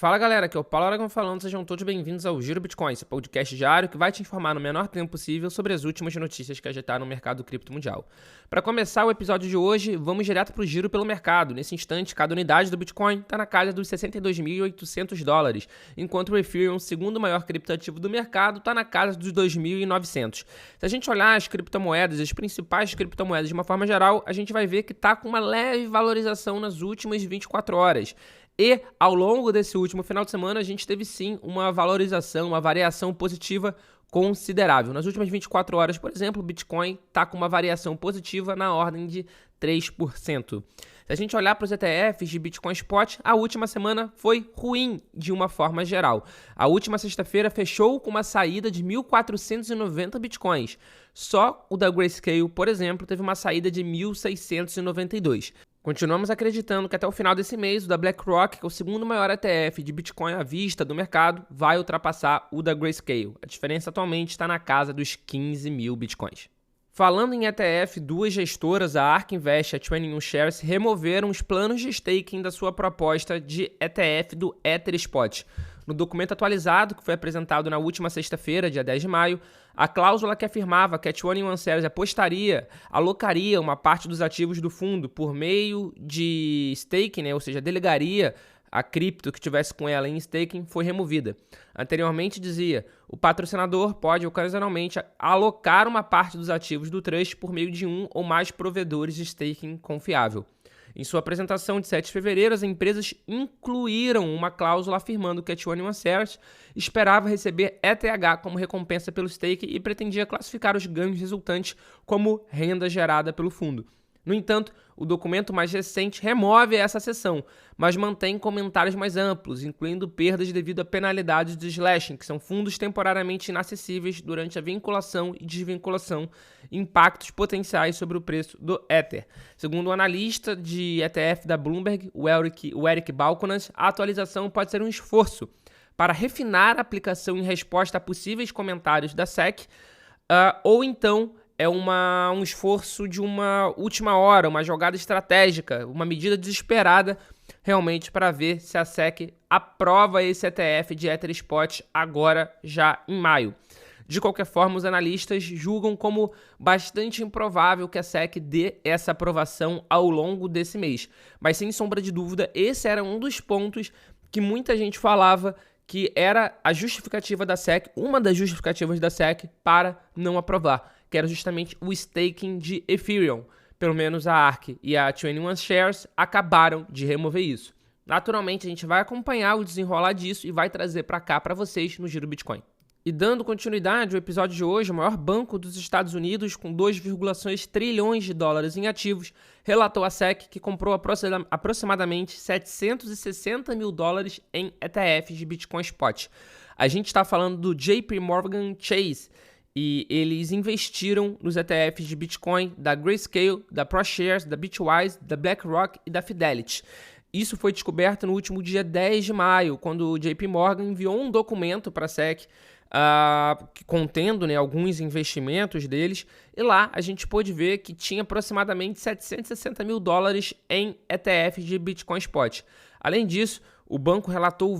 Fala galera, aqui é o Paulo Aragão falando, sejam todos bem-vindos ao Giro Bitcoin, esse podcast diário que vai te informar no menor tempo possível sobre as últimas notícias que agitaram o mercado cripto mundial. Para começar o episódio de hoje, vamos direto para o giro pelo mercado. Nesse instante, cada unidade do Bitcoin está na casa dos $62.800, enquanto o Ethereum, segundo maior criptoativo do mercado, está na casa dos 2.900. Se a gente olhar as criptomoedas, as principais criptomoedas de uma forma geral, a gente vai ver que está com uma leve valorização nas últimas 24 horas. E, ao longo desse último final de semana, a gente teve sim uma valorização, uma variação positiva considerável. Nas últimas 24 horas, por exemplo, o Bitcoin está com uma variação positiva na ordem de 3%. Se a gente olhar para os ETFs de Bitcoin Spot, a última semana foi ruim de uma forma geral. A última sexta-feira fechou com uma saída de 1.490 Bitcoins. Só o da Grayscale, por exemplo, teve uma saída de 1.692. Continuamos acreditando que até o final desse mês, o da BlackRock, que é o segundo maior ETF de Bitcoin à vista do mercado, vai ultrapassar o da Grayscale. A diferença atualmente está na casa dos 15 mil Bitcoins. Falando em ETF, duas gestoras, a ARK Invest e a 21 Shares, removeram os planos de staking da sua proposta de ETF do Ether Spot. No documento atualizado, que foi apresentado na última sexta-feira, dia 10 de maio, a cláusula que afirmava que a 21 Shares alocaria uma parte dos ativos do fundo por meio de staking, ou seja, delegaria a cripto que tivesse com ela em staking, foi removida. Anteriormente dizia, o patrocinador pode ocasionalmente alocar uma parte dos ativos do trust por meio de um ou mais provedores de staking confiável. Em sua apresentação de 7 de fevereiro, as empresas incluíram uma cláusula afirmando que a 21 Shares esperava receber ETH como recompensa pelo stake e pretendia classificar os ganhos resultantes como renda gerada pelo fundo. No entanto, o documento mais recente remove essa seção, mas mantém comentários mais amplos, incluindo perdas devido a penalidades de slashing, que são fundos temporariamente inacessíveis durante a vinculação e desvinculação, e impactos potenciais sobre o preço do Ether. Segundo o analista de ETF da Bloomberg, o Eric Balchunas, a atualização pode ser um esforço para refinar a aplicação em resposta a possíveis comentários da SEC, ou então é um esforço de uma última hora, uma jogada estratégica, uma medida desesperada realmente para ver se a SEC aprova esse ETF de Ether Spot agora já em maio. De qualquer forma, os analistas julgam como bastante improvável que a SEC dê essa aprovação ao longo desse mês. Mas sem sombra de dúvida, esse era um dos pontos que muita gente falava que era a justificativa da SEC, uma das justificativas da SEC para não aprovar, que era justamente o staking de Ethereum. Pelo menos a ARK e a 21 Shares acabaram de remover isso. Naturalmente, a gente vai acompanhar o desenrolar disso e vai trazer para cá para vocês no Giro Bitcoin. E dando continuidade ao episódio de hoje, o maior banco dos Estados Unidos, com 2,6 trilhões de dólares em ativos, relatou à SEC que comprou aproximadamente 760 mil dólares em ETFs de Bitcoin Spot. A gente está falando do JP Morgan Chase, e eles investiram nos ETFs de Bitcoin da Grayscale, da ProShares, da Bitwise, da BlackRock e da Fidelity. Isso foi descoberto no último dia 10 de maio, quando o JP Morgan enviou um documento para a SEC contendo alguns investimentos deles, e lá a gente pôde ver que tinha aproximadamente 760 mil dólares em ETFs de Bitcoin Spot. Além disso, o banco relatou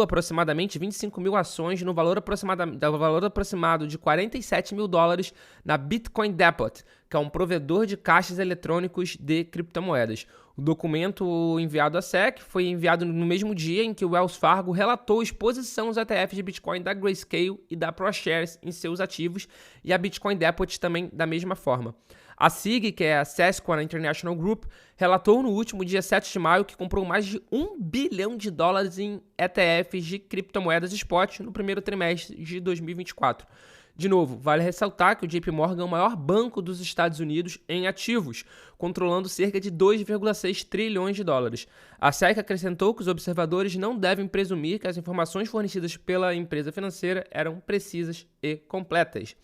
aproximadamente 25 mil ações no valor aproximado de 47 mil dólares na Bitcoin Depot, que é um provedor de caixas eletrônicos de criptomoedas. O documento enviado à SEC foi enviado no mesmo dia em que o Wells Fargo relatou exposição aos ETFs de Bitcoin da Grayscale e da ProShares em seus ativos, e a Bitcoin Depot também da mesma forma. A SIG, que é a Susquehanna International Group, relatou no último dia 7 de maio que comprou mais de 1 bilhão de dólares em ETFs de criptomoedas spot no primeiro trimestre de 2024. De novo, vale ressaltar que o JP Morgan é o maior banco dos Estados Unidos em ativos, controlando cerca de 2,6 trilhões de dólares. A SEC acrescentou que os observadores não devem presumir que as informações fornecidas pela empresa financeira eram precisas e completas.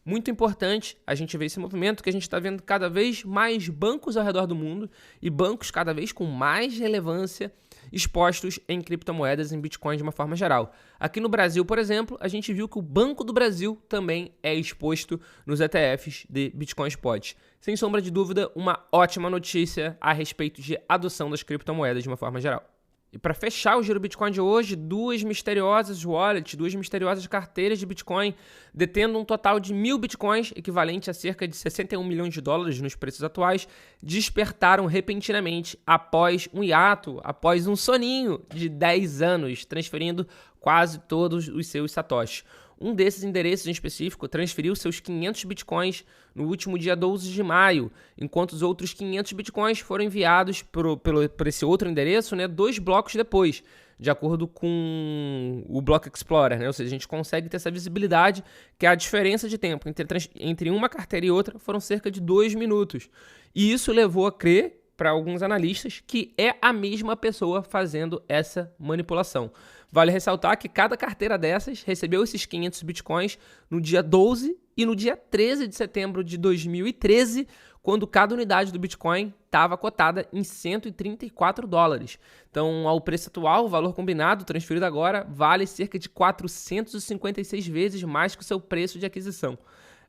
Muito importante a gente ver esse movimento, que a gente está vendo cada vez mais bancos ao redor do mundo e bancos cada vez com mais relevância expostos em criptomoedas, em Bitcoin de uma forma geral. Aqui no Brasil, por exemplo, a gente viu que o Banco do Brasil também é exposto nos ETFs de Bitcoin Spot. Sem sombra de dúvida, uma ótima notícia a respeito de adoção das criptomoedas de uma forma geral. E para fechar o Giro Bitcoin de hoje, duas misteriosas wallets, duas misteriosas carteiras de Bitcoin, detendo um total de 1.000 Bitcoins, equivalente a cerca de 61 milhões de dólares nos preços atuais, despertaram repentinamente após um hiato, após um soninho de 10 anos, transferindo quase todos os seus satoshis. Um desses endereços em específico transferiu seus 500 bitcoins no último dia 12 de maio, enquanto os outros 500 bitcoins foram enviados por esse outro endereço, 2 blocos depois, de acordo com o Block Explorer. Ou seja, a gente consegue ter essa visibilidade que a diferença de tempo entre uma carteira e outra foram cerca de 2 minutos. E isso levou a crer, para alguns analistas, que é a mesma pessoa fazendo essa manipulação. Vale ressaltar que cada carteira dessas recebeu esses 500 bitcoins no dia 12 e no dia 13 de setembro de 2013, quando cada unidade do Bitcoin estava cotada em 134 dólares. Então, ao preço atual, o valor combinado transferido agora vale cerca de 456 vezes mais que o seu preço de aquisição.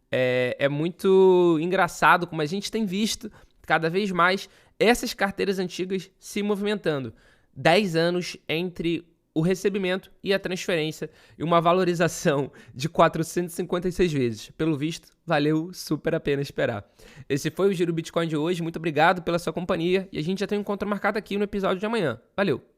É muito engraçado como a gente tem visto cada vez mais essas carteiras antigas se movimentando. 10 anos entre o recebimento e a transferência e uma valorização de 456 vezes. Pelo visto, valeu super a pena esperar. Esse foi o Giro Bitcoin de hoje. Muito obrigado pela sua companhia e a gente já tem um encontro marcado aqui no episódio de amanhã. Valeu!